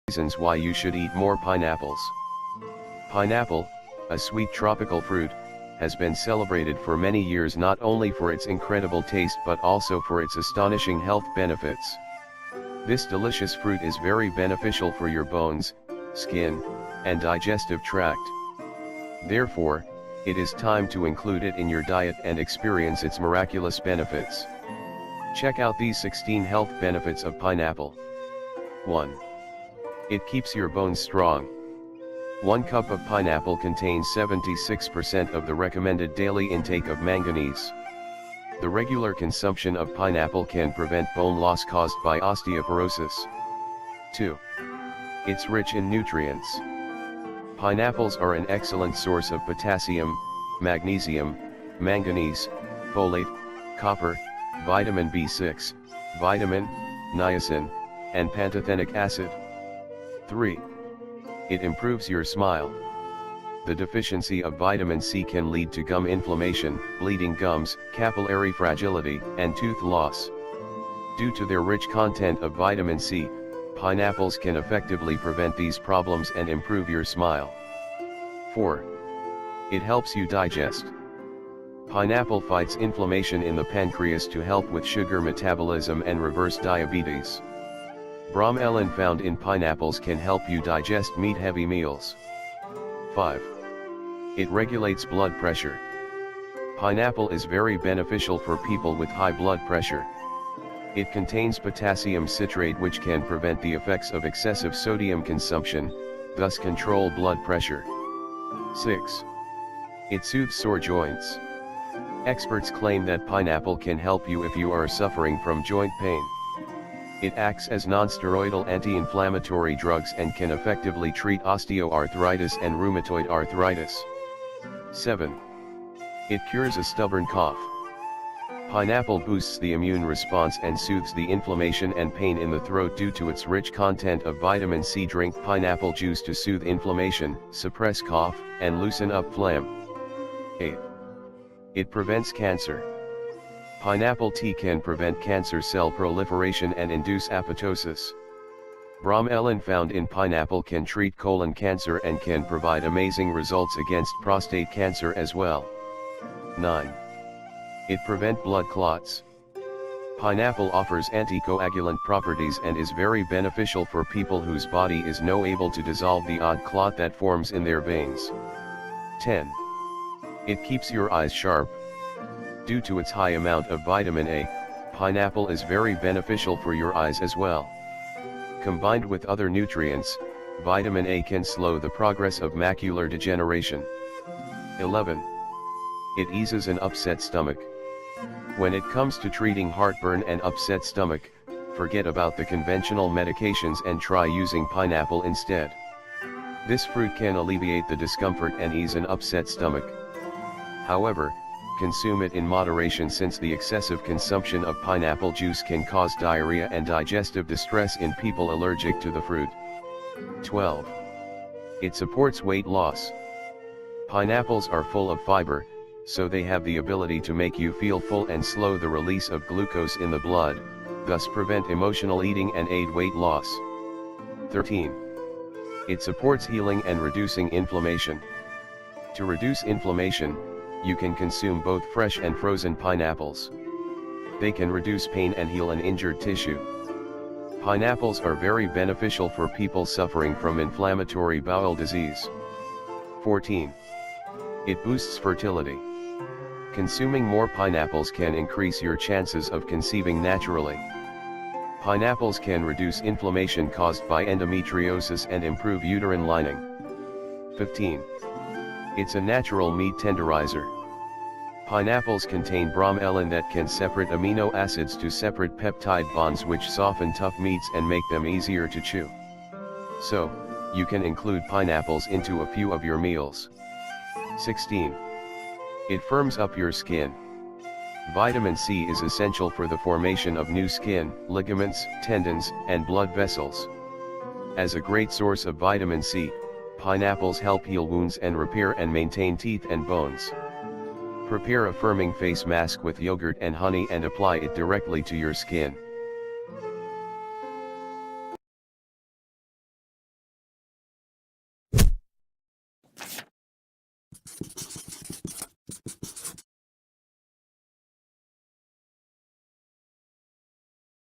Reasons why you should eat more pineapples. Pineapple, a sweet tropical fruit, has been celebrated for many years not only for its incredible taste but also for its astonishing health benefits. This delicious fruit is very beneficial for your bones, skin, and digestive tract. Therefore, it is time to include it in your diet and experience its miraculous benefits. Check out these 16 health benefits of pineapple. 1. It keeps your bones strong. 1 cup of pineapple contains 76% of the recommended daily intake of manganese. The regular consumption of pineapple can prevent bone loss caused by osteoporosis. 2. It's rich in nutrients. Pineapples are an excellent source of potassium, magnesium, manganese, folate, copper, vitamin B6, vitamin, niacin, and pantothenic acid. 3. It improves your smile. The deficiency of vitamin C can lead to gum inflammation, bleeding gums, capillary fragility, and tooth loss. Due to their rich content of vitamin C, pineapples can effectively prevent these problems and improve your smile. 4. It helps you digest. Pineapple fights inflammation in the pancreas to help with sugar metabolism and reverse diabetes. Bromelain found in pineapples can help you digest meat-heavy meals. 5. It regulates blood pressure. Pineapple is very beneficial for people with high blood pressure. It contains potassium citrate which can prevent the effects of excessive sodium consumption, thus control blood pressure. 6. It soothes sore joints. Experts claim that pineapple can help you if you are suffering from joint pain. It acts as non-steroidal anti-inflammatory drugs and can effectively treat osteoarthritis and rheumatoid arthritis. 7. It cures a stubborn cough. Pineapple boosts the immune response and soothes the inflammation and pain in the throat due to its rich content of vitamin C. Drink pineapple juice to soothe inflammation, suppress cough, and loosen up phlegm. 8. It prevents cancer. Pineapple tea can prevent cancer cell proliferation and induce apoptosis. Bromelain found in pineapple can treat colon cancer and can provide amazing results against prostate cancer as well. 9. It prevents blood clots. Pineapple offers anticoagulant properties and is very beneficial for people whose body is not able to dissolve the odd clot that forms in their veins. 10. It keeps your eyes sharp. Due to its high amount of vitamin A, pineapple is very beneficial for your eyes as well. Combined with other nutrients, vitamin A can slow the progress of macular degeneration. 11. It eases an upset stomach. When it comes to treating heartburn and upset stomach, forget about the conventional medications and try using pineapple instead. This fruit can alleviate the discomfort and ease an upset stomach. However, consume it in moderation since the excessive consumption of pineapple juice can cause diarrhea and digestive distress in people allergic to the fruit. 12. It supports weight loss. Pineapples are full of fiber, so they have the ability to make you feel full and slow the release of glucose in the blood, thus prevent emotional eating and aid weight loss. 13. It supports healing and reducing inflammation. To reduce inflammation, you can consume both fresh and frozen pineapples. They can reduce pain and heal an injured tissue. Pineapples are very beneficial for people suffering from inflammatory bowel disease. 14. It boosts fertility. Consuming more pineapples can increase your chances of conceiving naturally. Pineapples can reduce inflammation caused by endometriosis and improve uterine lining. 15. It's a natural meat tenderizer. Pineapples contain bromelain that can separate amino acids to separate peptide bonds which soften tough meats and make them easier to chew. So, you can include pineapples into a few of your meals. 16. It firms up your skin. Vitamin C is essential for the formation of new skin, ligaments, tendons, and blood vessels. As a great source of vitamin C, Pineapples help heal wounds and repair and maintain teeth and bones. Prepare a firming face mask with yogurt and honey and apply it directly to your skin.